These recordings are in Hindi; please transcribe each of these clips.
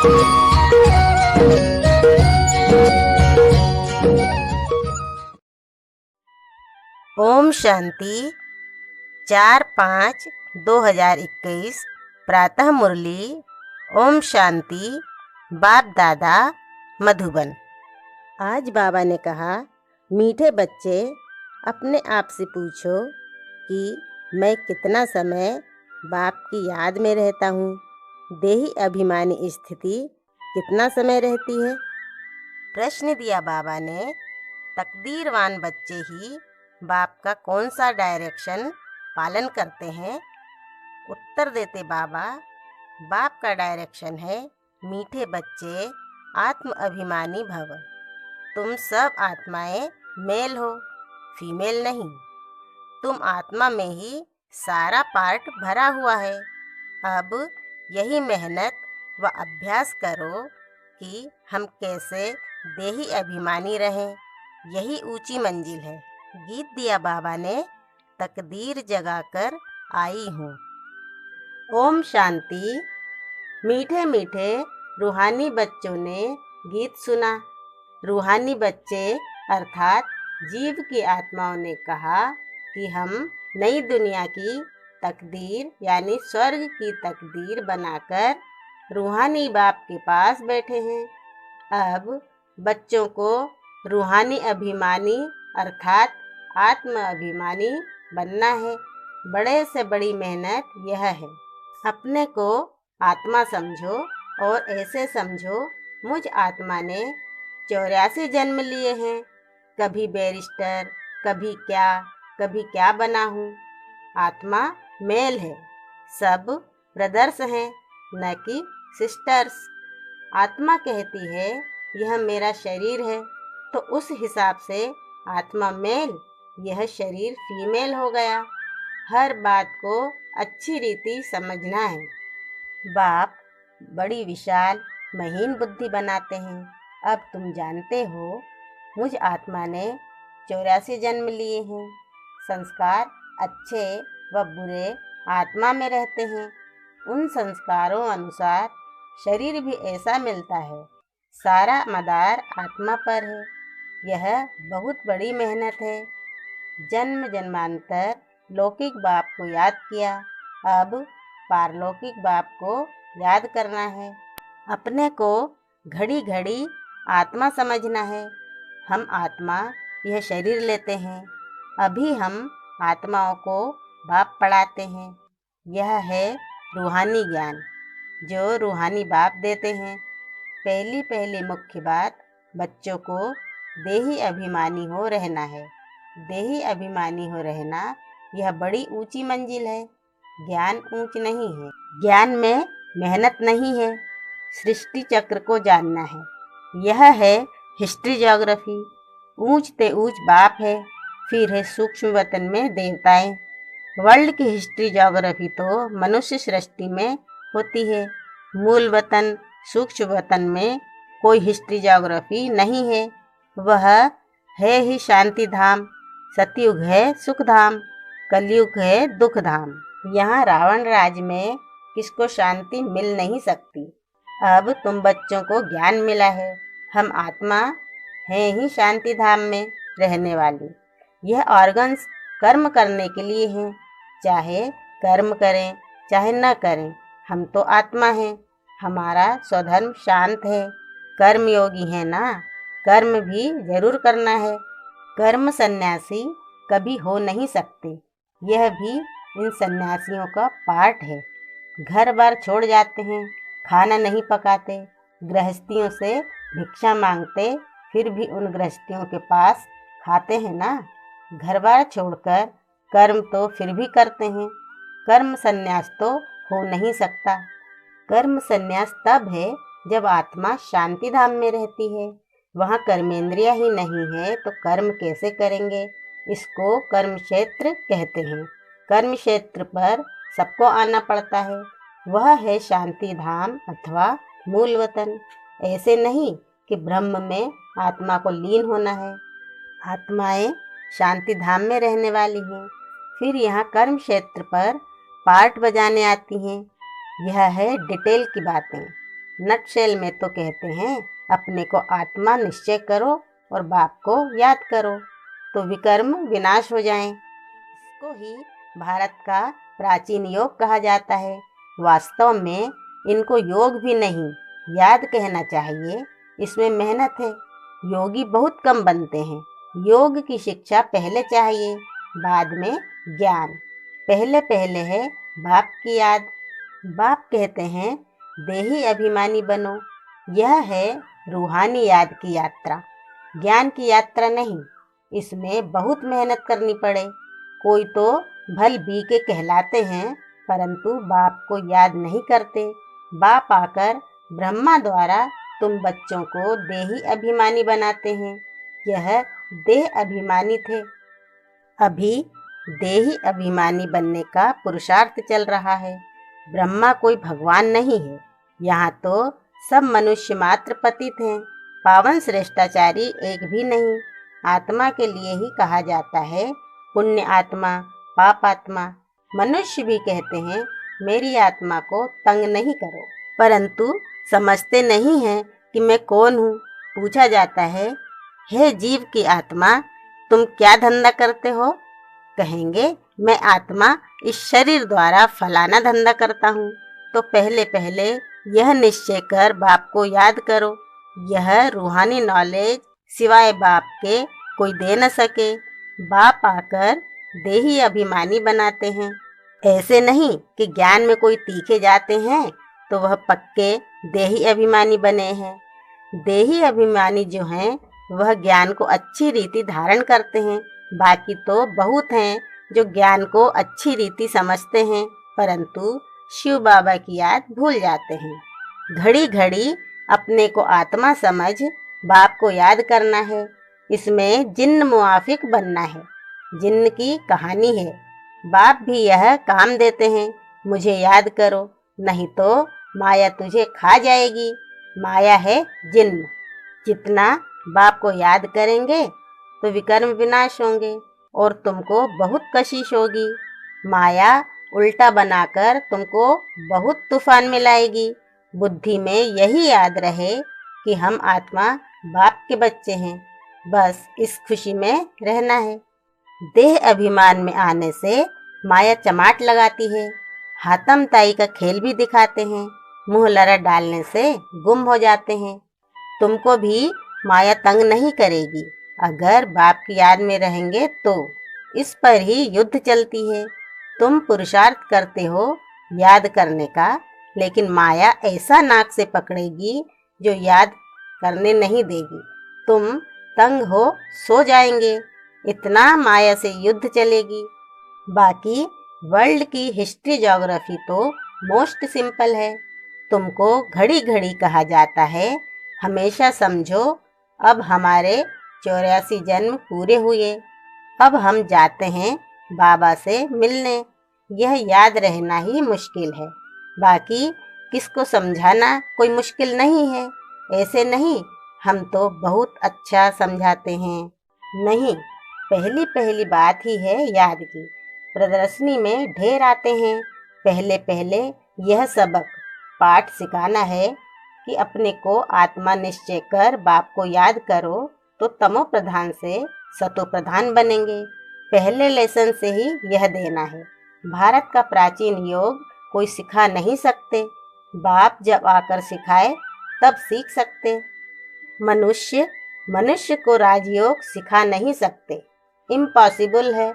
ओम शांति 4/5/2021 प्रातः मुरली। ओम शांति। बाप दादा मधुबन। आज बाबा ने कहा, मीठे बच्चे अपने आप से पूछो कि मैं कितना समय बाप की याद में रहता हूँ। देही अभिमानी स्थिति कितना समय रहती है। प्रश्न दिया बाबा ने। तकदीरवान बच्चे ही बाप का कौन सा डायरेक्शन पालन करते हैं। उत्तर देते बाबा, बाप का डायरेक्शन है, मीठे बच्चे आत्म अभिमानी भव। तुम सब आत्माएं मेल हो, फीमेल नहीं। तुम आत्मा में ही सारा पार्ट भरा हुआ है। अब यही मेहनत व अभ्यास करो कि हम कैसे देही अभिमानी रहें। यही ऊंची मंजिल है। गीत दिया बाबा ने, तकदीर जगाकर आई हूँ। ओम शांति। मीठे मीठे रूहानी बच्चों ने गीत सुना। रूहानी बच्चे अर्थात जीव की आत्माओं ने कहा कि हम नई दुनिया की तकदीर यानी स्वर्ग की तकदीर बनाकर रूहानी बाप के पास बैठे हैं। अब बच्चों को रूहानी अभिमानी अर्थात आत्म अभिमानी बनना है। बड़े से बड़ी मेहनत यह है। अपने को आत्मा समझो और ऐसे समझो, मुझ आत्मा ने 84 जन्म लिए हैं। कभी बैरिस्टर, कभी क्या बना हूँ। आत्मा मेल है, सब ब्रदर्स हैं, न कि सिस्टर्स। आत्मा कहती है यह मेरा शरीर है, तो उस हिसाब से आत्मा मेल, यह शरीर फीमेल हो गया। हर बात को अच्छी रीति समझना है। बाप बड़ी विशाल महीन बुद्धि बनाते हैं। अब तुम जानते हो, मुझ आत्मा ने 84 जन्म लिए हैं। संस्कार अच्छे व बुरे आत्मा में रहते हैं। उन संस्कारों अनुसार शरीर भी ऐसा मिलता है। सारा मदार आत्मा पर है। यह बहुत बड़ी मेहनत है। जन्म जन्मांतर लौकिक बाप को याद किया, अब पारलौकिक बाप को याद करना है। अपने को घड़ी घड़ी आत्मा समझना है। हम आत्मा यह शरीर लेते हैं। अभी हम आत्माओं को बाप पढ़ाते हैं। यह है रूहानी ज्ञान जो रूहानी बाप देते हैं। पहली मुख्य बात, बच्चों को देही अभिमानी हो रहना है। देही अभिमानी हो रहना यह बड़ी ऊंची मंजिल है। ज्ञान ऊंच नहीं है, ज्ञान में मेहनत नहीं है। सृष्टि चक्र को जानना है। यह है हिस्ट्री ज्योग्राफी। ऊंच ते ऊंच बाप है, फिर है सूक्ष्म वतन में देवताएं। वर्ल्ड की हिस्ट्री ज्योग्राफी तो मनुष्य सृष्टि में होती है। मूल वतन सूक्ष्म वतन में कोई हिस्ट्री ज्योग्राफी नहीं है। वह है ही शांति धाम। सतयुग है सुख धाम, कलयुग है दुख धाम। यहाँ रावण राज में किसको शांति मिल नहीं सकती। अब तुम बच्चों को ज्ञान मिला है। हम आत्मा हैं ही शांति धाम में रहने वाली। यह ऑर्गन्स कर्म करने के लिए हैं। चाहे कर्म करें चाहे न करें, हम तो आत्मा हैं। हमारा स्वधर्म शांत है। कर्म योगी है ना, कर्म भी जरूर करना है। कर्म सन्यासी कभी हो नहीं सकते। यह भी इन सन्यासियों का पार्ट है। घर बार छोड़ जाते हैं, खाना नहीं पकाते, गृहस्थियों से भिक्षा मांगते, फिर भी उन गृहस्थियों के पास खाते हैं ना। घर बार छोड़कर कर्म तो फिर भी करते हैं। कर्म सन्यास तो हो नहीं सकता। कर्म सन्यास तब है जब आत्मा शांति धाम में रहती है। वहाँ कर्मेंद्रिया ही नहीं है तो कर्म कैसे करेंगे। इसको कर्म क्षेत्र कहते हैं। कर्म क्षेत्र पर सबको आना पड़ता है। वह है शांति धाम अथवा मूल वतन। ऐसे नहीं कि ब्रह्म में आत्मा को लीन होना है। आत्माएं शांति धाम में रहने वाली हैं, फिर यहाँ कर्म क्षेत्र पर पार्ट बजाने आती हैं। यह है डिटेल की बातें। नटशेल में तो कहते हैं अपने को आत्मा निश्चय करो और बाप को याद करो तो विकर्म विनाश हो जाएं। इसको ही भारत का प्राचीन योग कहा जाता है। वास्तव में इनको योग भी नहीं, याद कहना चाहिए। इसमें मेहनत है। योगी बहुत कम बनते हैं। योग की शिक्षा पहले चाहिए, बाद में ज्ञान। पहले पहले है बाप की याद। बाप कहते हैं देही अभिमानी बनो। यह है रूहानी याद की यात्रा, ज्ञान की यात्रा नहीं। इसमें बहुत मेहनत करनी पड़े। कोई तो भल बी के कहलाते हैं परंतु बाप को याद नहीं करते। बाप आकर ब्रह्मा द्वारा तुम बच्चों को देही अभिमानी बनाते हैं। यह देह अभिमानी थे। अभी देही अभिमानी बनने का पुरुषार्थ चल रहा है। ब्रह्मा कोई भगवान नहीं है। यहाँ तो सब मनुष्य मात्र पतित हैं। पावन श्रेष्ठाचारी एक भी नहीं। आत्मा के लिए ही कहा जाता है पुण्य आत्मा, पाप आत्मा। मनुष्य भी कहते हैं मेरी आत्मा को तंग नहीं करो, परंतु समझते नहीं हैं कि मैं कौन हूँ। पूछा जाता है हे जीव की आत्मा, तुम क्या धंधा करते हो? कहेंगे मैं आत्मा इस शरीर द्वारा फलाना धंधा करता हूँ। तो पहले पहले यह निश्चय कर बाप को याद करो। यह रूहानी नॉलेज सिवाय बाप के कोई दे न सके। बाप आकर देही अभिमानी बनाते हैं। ऐसे नहीं कि ज्ञान में कोई तीखे जाते हैं तो वह पक्के देही अभिमानी बने हैं। देही अभिमानी जो हैं वह ज्ञान को अच्छी रीति धारण करते हैं। बाकी तो बहुत हैं जो ज्ञान को अच्छी रीति समझते हैं परंतु शिव बाबा की याद भूल जाते हैं। घड़ी घड़ी अपने को आत्मा समझ बाप को याद करना है। इसमें जिन्न मुआफिक बनना है। जिन्न की कहानी है। बाप भी यह काम देते हैं, मुझे याद करो नहीं तो माया तुझे खा जाएगी। माया है जिन्न। जितना बाप को याद करेंगे तो विकर्म विनाश होंगे और तुमको बहुत कशिश होगी। माया उल्टा बनाकर तुमको बहुत तूफान में लाएगी। बुद्धि में यही याद रहे कि हम आत्मा बाप के बच्चे हैं। बस इस खुशी में रहना है। देह अभिमान में आने से माया चमाट लगाती है। हाथम ताई का खेल भी दिखाते हैं। मुंह लड़ा डालने से गुम हो जाते हैं। तुमको भी माया तंग नहीं करेगी अगर बाप की याद में रहेंगे तो। इस पर ही युद्ध चलती है। तुम पुरुषार्थ करते हो याद करने का, लेकिन माया ऐसा नाक से पकड़ेगी जो याद करने नहीं देगी। तुम तंग हो सो जाएंगे। इतना माया से युद्ध चलेगी। बाकी वर्ल्ड की हिस्ट्री ज्योग्राफी तो मोस्ट सिंपल है। तुमको घड़ी घड़ी कहा जाता है हमेशा समझो अब हमारे 84 जन्म पूरे हुए। अब हम जाते हैं बाबा से मिलने। यह याद रहना ही मुश्किल है। बाकी किसको समझाना कोई मुश्किल नहीं है। ऐसे नहीं हम तो बहुत अच्छा समझाते हैं। नहीं, पहली पहली बात ही है याद की। प्रदर्शनी में ढेर आते हैं। पहले पहले यह सबक पाठ सिखाना है कि अपने को आत्मा निश्चय कर बाप को याद करो तो तमो प्रधान से सतो प्रधान बनेंगे। पहले लेसन से ही यह देना है। भारत का प्राचीन योग कोई सिखा नहीं सकते। बाप जब आकर सिखाए तब सीख सकते। मनुष्य को राजयोग सिखा नहीं सकते। इम्पॉसिबल है।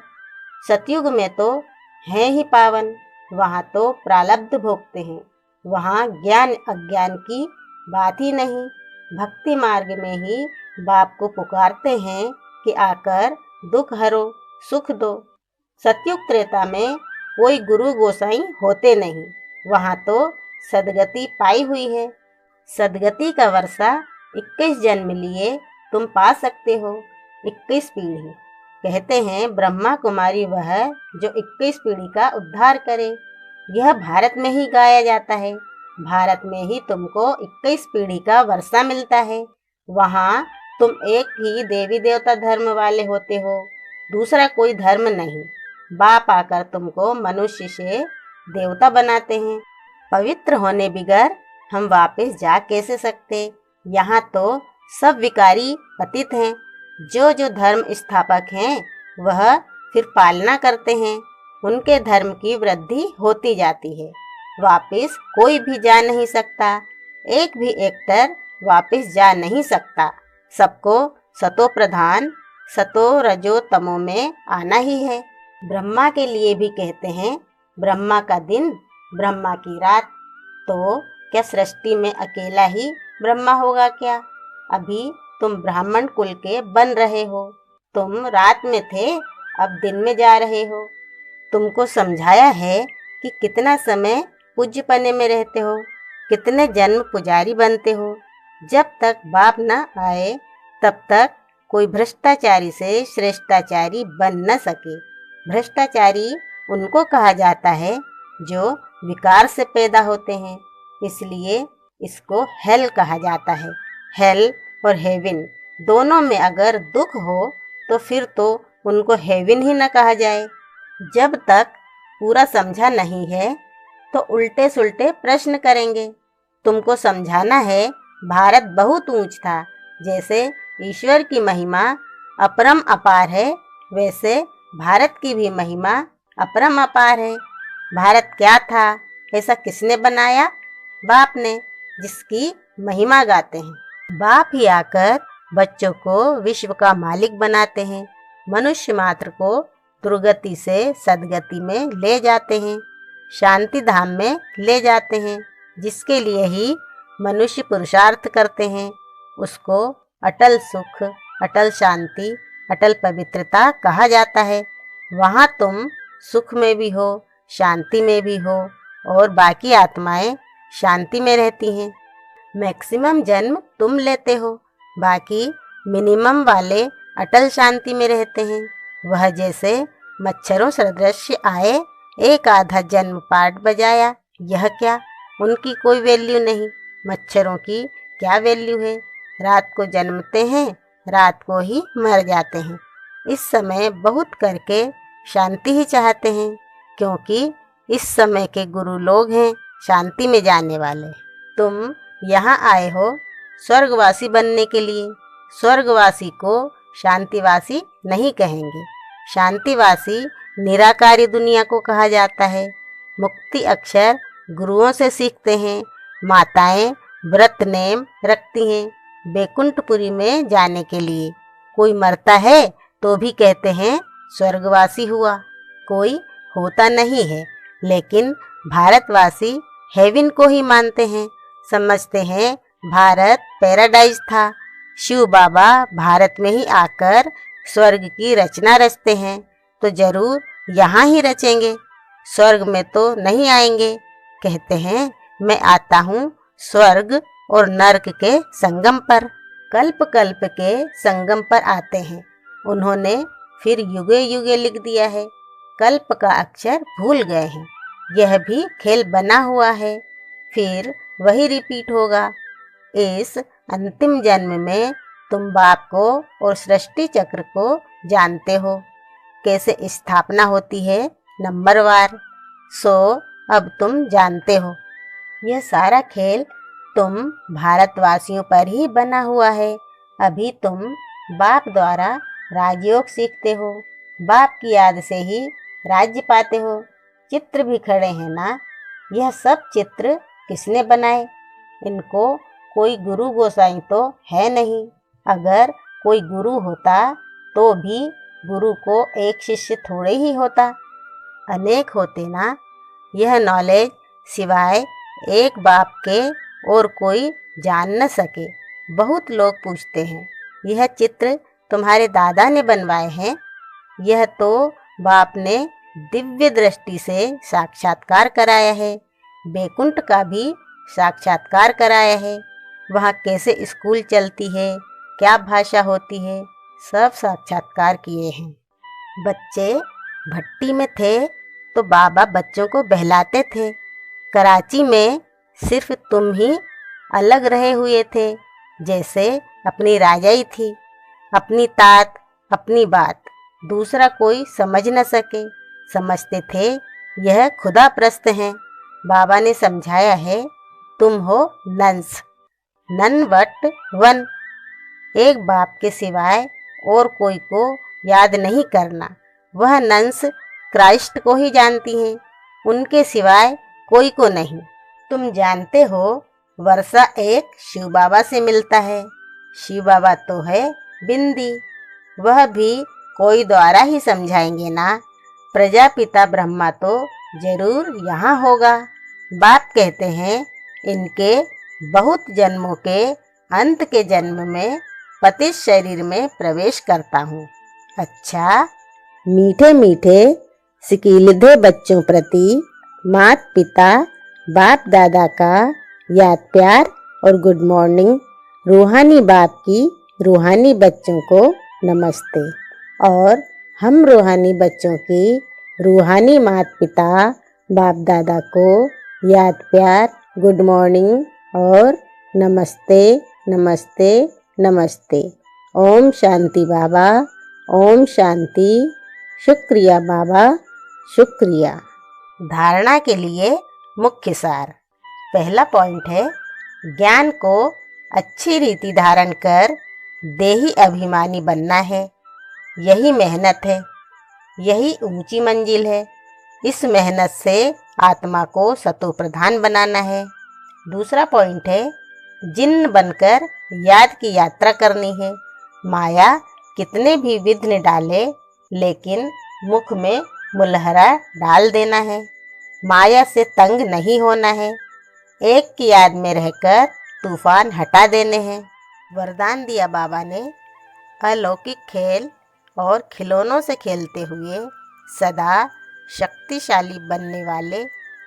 सतयुग में तो हैं ही पावन। वहाँ तो प्रारब्ध भोगते हैं। वहाँ ज्ञान अज्ञान की बात ही नहीं। भक्ति मार्ग में ही बाप को पुकारते हैं कि आकर दुख हरो, सुख दो। सतयुग त्रेता में कोई गुरु गोसाई होते नहीं। वहाँ तो सदगति पाई हुई है। सदगति का वर्षा 21 जन्म लिए तुम पा सकते हो। 21 पीढ़ी कहते हैं ब्रह्मा कुमारी वह जो 21 पीढ़ी का उद्धार करे। यह भारत में ही गाया जाता है। भारत में ही तुमको 21 पीढ़ी का वर्षा मिलता है। वहाँ तुम एक ही देवी देवता धर्म वाले होते हो, दूसरा कोई धर्म नहीं। बाप आकर तुमको मनुष्य से देवता बनाते हैं। पवित्र होने बिगर हम वापस जा कैसे सकते? यहाँ तो सब विकारी पतित हैं। जो जो धर्म स्थापक हैं वह फिर पालना करते हैं। उनके धर्म की वृद्धि होती जाती है। वापस कोई भी जा नहीं सकता। एक भी एक्टर वापस जा नहीं सकता। सबको सतो प्रधान सतो रजो तमो में आना ही है। ब्रह्मा के लिए भी कहते हैं ब्रह्मा का दिन ब्रह्मा की रात। तो क्या सृष्टि में अकेला ही ब्रह्मा होगा क्या? अभी तुम ब्राह्मण कुल के बन रहे हो। तुम रात में थे, अब दिन में जा रहे हो। तुमको समझाया है कि कितना समय पूज्य पने में रहते हो, कितने जन्म पुजारी बनते हो। जब तक बाप न आए तब तक कोई भ्रष्टाचारी से श्रेष्ठाचारी बन न सके। भ्रष्टाचारी उनको कहा जाता है जो विकार से पैदा होते हैं। इसलिए इसको हेल कहा जाता है। हेल और हेवन दोनों में अगर दुख हो तो फिर तो उनको हेवन ही न कहा जाए। जब तक पूरा समझा नहीं है तो उल्टे सुल्टे प्रश्न करेंगे। तुमको समझाना है भारत बहुत ऊंच था। जैसे ईश्वर की महिमा अपरम अपार है, वैसे भारत की भी महिमा अपरम अपार है। भारत क्या था, ऐसा किसने बनाया? बाप ने, जिसकी महिमा गाते हैं। बाप ही आकर बच्चों को विश्व का मालिक बनाते हैं। मनुष्य मात्र को दुर्गति से सदगति में ले जाते हैं, शांति धाम में ले जाते हैं। जिसके लिए ही मनुष्य पुरुषार्थ करते हैं उसको अटल सुख, अटल शांति, अटल पवित्रता कहा जाता है। वहाँ तुम सुख में भी हो, शांति में भी हो और बाकी आत्माएं शांति में रहती हैं। मैक्सिमम जन्म तुम लेते हो, बाकी मिनिमम वाले अटल शांति में रहते हैं। वह जैसे मच्छरों सदृश आए, एक आधा जन्म पाठ बजाया। यह क्या, उनकी कोई वैल्यू नहीं। मच्छरों की क्या वैल्यू है? रात को जन्मते हैं, रात को ही मर जाते हैं। इस समय बहुत करके शांति ही चाहते हैं, क्योंकि इस समय के गुरु लोग हैं शांति में जाने वाले। तुम यहाँ आए हो स्वर्गवासी बनने के लिए। स्वर्गवासी को शांतिवासी नहीं कहेंगे। शांतिवासी निराकारी दुनिया को कहा जाता है। मुक्ति अक्षर गुरुओं से सीखते हैं। माताएं व्रत नेम रखती हैं बैकुंठपुरी में जाने के लिए। कोई मरता है तो भी कहते हैं स्वर्गवासी हुआ। कोई होता नहीं है, लेकिन भारतवासी हेवन को ही मानते हैं। समझते हैं भारत पैराडाइज था। शिव बाबा भारत में ही आकर स्वर्ग की रचना रचते हैं, तो जरूर यहाँ ही रचेंगे, स्वर्ग में तो नहीं आएंगे। कहते हैं मैं आता हूँ स्वर्ग और नर्क के संगम पर। कल्प कल्प के संगम पर आते हैं। उन्होंने फिर युगे युगे लिख दिया है। कल्प का अक्षर भूल गए हैं। यह भी खेल बना हुआ है, फिर वही रिपीट होगा। इस अंतिम जन्म में तुम बाप को और सृष्टि चक्र को जानते हो, कैसे स्थापना होती है नंबरवार। सो अब तुम जानते हो। यह सारा खेल तुम भारतवासियों पर ही बना हुआ है। अभी तुम बाप द्वारा राजयोग सीखते हो। बाप की याद से ही राज्य पाते हो। चित्र भी खड़े हैं ना, यह सब चित्र किसने बनाए? इनको कोई गुरु गोसाई तो है नहीं। अगर कोई गुरु होता तो भी गुरु को एक शिष्य थोड़े ही होता, अनेक होते ना। यह नॉलेज सिवाय एक बाप के और कोई जान न सके। बहुत लोग पूछते हैं यह चित्र तुम्हारे दादा ने बनवाए हैं? यह तो बाप ने दिव्य दृष्टि से साक्षात्कार कराया है। बैकुंठ का भी साक्षात्कार कराया है। वहाँ कैसे स्कूल चलती है, क्या भाषा होती है, सब साक्षात्कार किए हैं। बच्चे भट्टी में थे तो बाबा बच्चों को बहलाते थे। कराची में सिर्फ तुम ही अलग रहे हुए थे, जैसे अपनी राजाई थी। अपनी तात, अपनी बात दूसरा कोई समझ न सके। समझते थे यह खुदा प्रस्त हैं। बाबा ने समझाया है तुम हो नंस, नन बट वन। एक बाप के सिवाय और कोई को याद नहीं करना। वह नंस क्राइस्ट को ही जानती हैं, उनके सिवाय कोई को नहीं। तुम जानते हो वर्षा एक शिव बाबा से मिलता है। शिव बाबा तो है बिंदी, वह भी कोई द्वारा ही समझाएंगे ना। प्रजापिता ब्रह्मा तो जरूर यहाँ होगा। बाप कहते हैं इनके बहुत जन्मों के अंत के जन्म में पति शरीर में प्रवेश करता हूँ। अच्छा, मीठे मीठे सिकीलिधे बच्चों प्रति माता पिता बाप दादा का याद प्यार और गुड मॉर्निंग। रूहानी बाप की रूहानी बच्चों को नमस्ते, और हम रूहानी बच्चों की रूहानी माता पिता बाप दादा को याद प्यार, गुड मॉर्निंग और नमस्ते नमस्ते नमस्ते। ओम शांति बाबा, ओम शांति। शुक्रिया बाबा, शुक्रिया। धारणा के लिए मुख्य सार। पहला पॉइंट है, ज्ञान को अच्छी रीति धारण कर देही अभिमानी बनना है। यही मेहनत है, यही ऊंची मंजिल है। इस मेहनत से आत्मा को सतो प्रधान बनाना है। दूसरा पॉइंट है, जिन्न बनकर याद की यात्रा करनी है। माया कितने भी विघ्न डाले, लेकिन मुख में मुलहरा डाल देना है। माया से तंग नहीं होना है। एक की याद में रहकर तूफान हटा देने हैं। वरदान दिया बाबा ने, अलौकिक खेल और खिलौनों से खेलते हुए सदा शक्तिशाली बनने वाले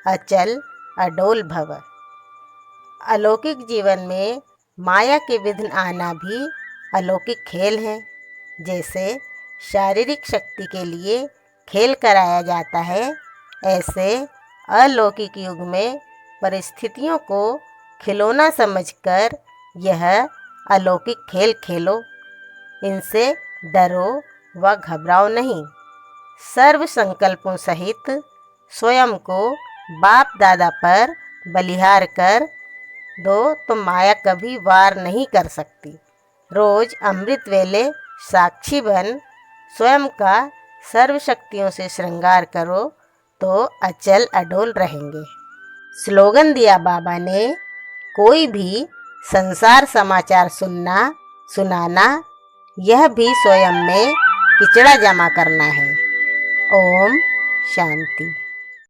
अचल अडोल भव। अलौकिक जीवन में माया के विघ्न आना भी अलौकिक खेल है। जैसे शारीरिक शक्ति के लिए खेल कराया जाता है, ऐसे अलौकिक युग में परिस्थितियों को खिलौना समझकर यह अलौकिक खेल खेलो। इनसे डरो व घबराओ नहीं। सर्व संकल्पों सहित स्वयं को बाप दादा पर बलिहार कर दो तो माया कभी वार नहीं कर सकती। रोज अमृत वेले साक्षी बन स्वयं का सर्व शक्तियों से श्रृंगार करो तो अचल अडोल रहेंगे। स्लोगन दिया बाबा ने, कोई भी संसार समाचार सुनना सुनाना, यह भी स्वयं में किचड़ा जमा करना है। ओम शांति।